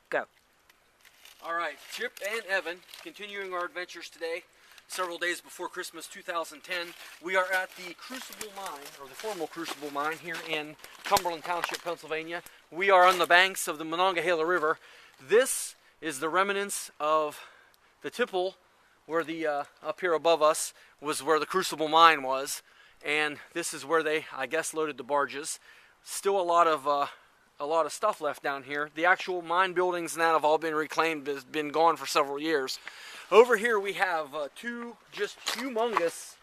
Go. All right, Chip and Evan, continuing our adventures today, several days before Christmas 2010. We are at the Crucible Mine, or the former Crucible Mine, here in Cumberland Township, Pennsylvania. We are on the banks of the Monongahela River. This is the remnants of the tipple where the, up here above us, was where the Crucible Mine was. And this is where they, I guess, loaded the barges. Still a lot of stuff left down here. The actual mine buildings and that have all been reclaimed, has been gone for several years. Over here we have two just humongous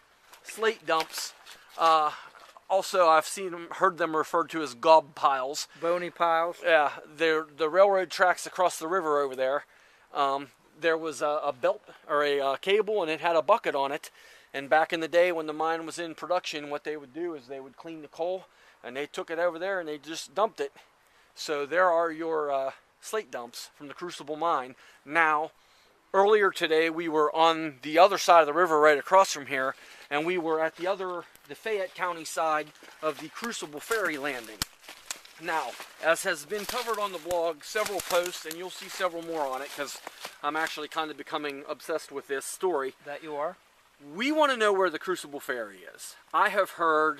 slate dumps. Also, I've heard them referred to as gob piles. Bony piles. Yeah, they're the railroad tracks across the river over there. There was a belt or a cable, and it had a bucket on it. And back in the day when the mine was in production, what they would do is they would clean the coal, and they took it over there and they just dumped it. So there are your slate dumps from the Crucible Mine. Now, earlier today we were on the other side of the river right across from here, and we were at the Fayette County side of the Crucible Ferry landing. Now, as has been covered on the blog, several posts, and you'll see several more on it because I'm actually kind of becoming obsessed with this story. That you are? We want to know where the Crucible Ferry is. I have heard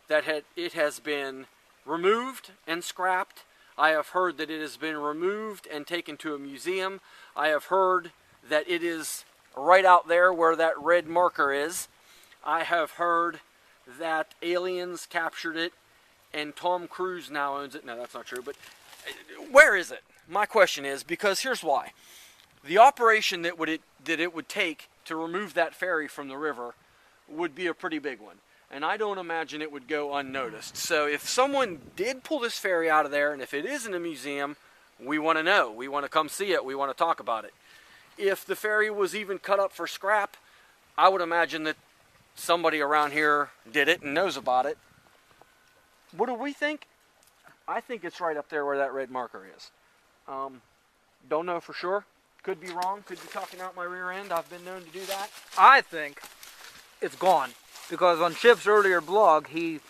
that it has been removed and scrapped. I have heard that it has been removed and taken to a museum. I have heard that it is right out there where that red marker is. I have heard that aliens captured it and Tom Cruise now owns it. No, that's not true, but where is it? My question is, because here's why. The operation that it would take to remove that ferry from the river would be a pretty big one. And I don't imagine it would go unnoticed. So if someone did pull this ferry out of there, and if it is in a museum, we want to know. We want to come see it. We want to talk about it. If the ferry was even cut up for scrap, I would imagine that somebody around here did it and knows about it. What do we think? I think it's right up there where that red marker is. Don't know for sure. Could be wrong. Could be talking out my rear end. I've been known to do that. I think it's gone. Because on Chip's earlier blog, he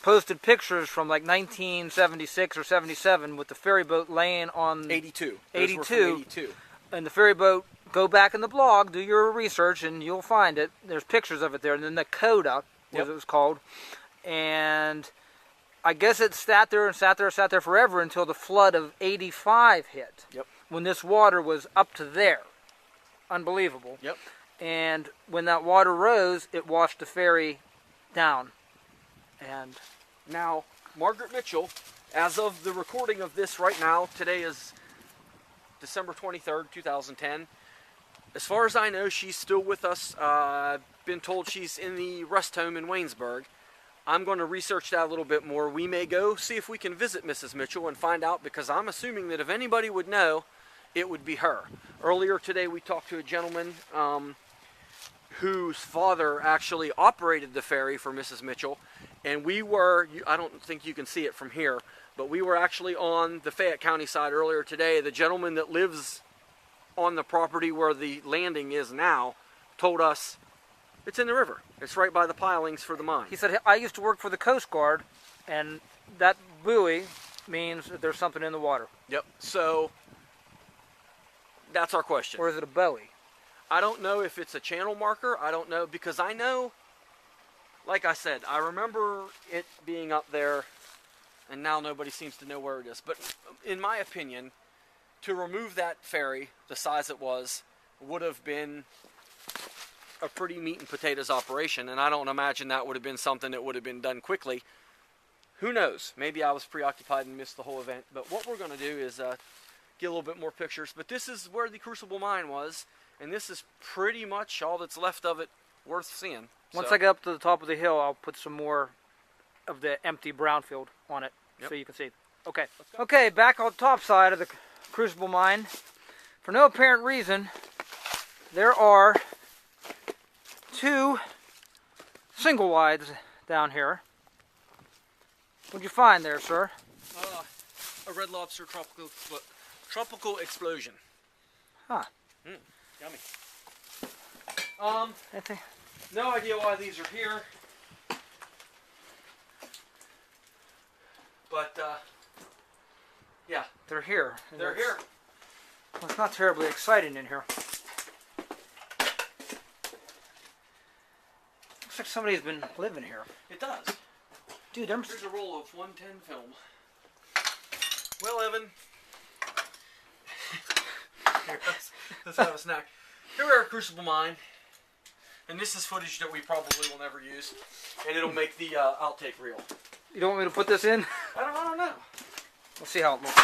posted pictures from like 1976 or 77 with the ferry boat laying on... 82. 82. And the ferry boat, go back in the blog, do your research, and you'll find it. There's pictures of it there. And then the Coda, as it was called. And I guess it sat there forever until the flood of 85 hit. Yep. When this water was up to there. Unbelievable. Yep. And when that water rose, it washed the ferry down. And now, Margaret Mitchell, as of the recording of this right now, today is December 23rd, 2010. As far as I know, she's still with us. I've been told she's in the rest home in Waynesburg. I'm going to research that a little bit more. We may go see if we can visit Mrs. Mitchell and find out, because I'm assuming that if anybody would know, it would be her. Earlier today, we talked to a gentleman whose father actually operated the ferry for Mrs. Mitchell, and we were, I don't think you can see it from here, but we were actually on the Fayette County side earlier today. The gentleman that lives on the property where the landing is now told us it's in the river. It's right by the pilings for the mine. He said, I used to work for the Coast Guard, and that buoy means that there's something in the water. Yep. So that's our question. Or is it a buoy? I don't know if it's a channel marker. I don't know, because I know, like I said, I remember it being up there, and now nobody seems to know where it is. But in my opinion, to remove that ferry, the size it was, would have been a pretty meat and potatoes operation, and I don't imagine that would have been something that would have been done quickly. Who knows? Maybe I was preoccupied and missed the whole event. But what we're going to do is get a little bit more pictures. But this is where the Crucible Mine was, and this is pretty much all that's left of it worth seeing. Once I get up to the top of the hill, I'll put some more of the empty brownfield on it so you can see. Okay. Okay, back on the top side of the Crucible Mine. For no apparent reason, there are two single wides down here. What'd you find there, sir? A red lobster tropical explosion. Huh. Yummy. No idea why these are here. But, yeah. They're here. They're here. Well, it's not terribly exciting in here. Looks like somebody's been living here. It does. Dude, here's a roll of 110 film. Well, Evan, here, let's have a snack. Here we are at Crucible Mine, and this is footage that we probably will never use, and it'll make the outtake reel. You don't want me to put this in? I don't know. We'll see how it looks.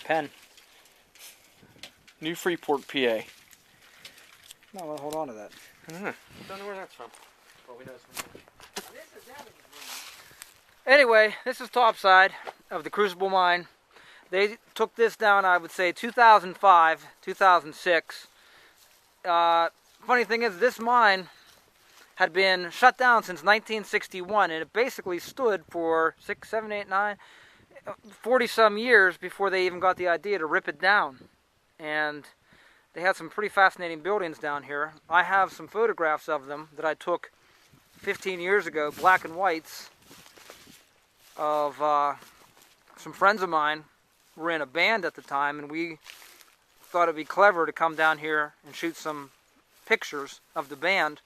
Pen. New Freeport, PA. No, I'll hold on to that. Don't know where that's from. Well, we know it's from here. Anyway, this is top side of the Crucible Mine. They took this down, I would say, 2005, 2006. Funny thing is, this mine had been shut down since 1961, and it basically stood for 6, 7, 8, 9, 40-some years before they even got the idea to rip it down. And they had some pretty fascinating buildings down here. I have some photographs of them that I took 15 years ago, black and whites, of some friends of mine who were in a band at the time, and we thought it'd be clever to come down here and shoot some pictures of the band.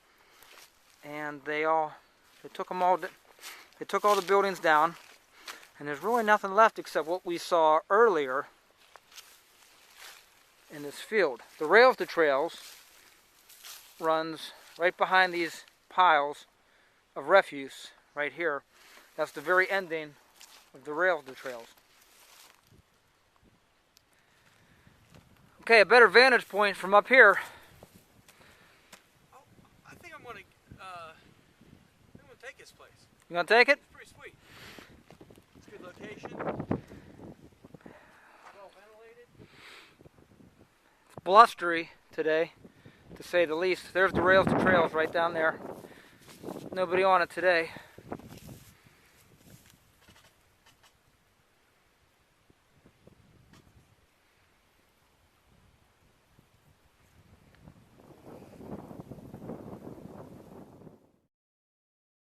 And they took all the buildings down, and there's really nothing left except what we saw earlier in this field. The rails to trails runs right behind these piles of refuse right here. That's the very ending of the rails to trails. Okay, a better vantage point from up here. Oh, I think I'm gonna take this place. You gonna take it? It's pretty sweet. It's a good location. Well ventilated. It's blustery today, to say the least. There's the rails to trails right down there. Nobody on it today.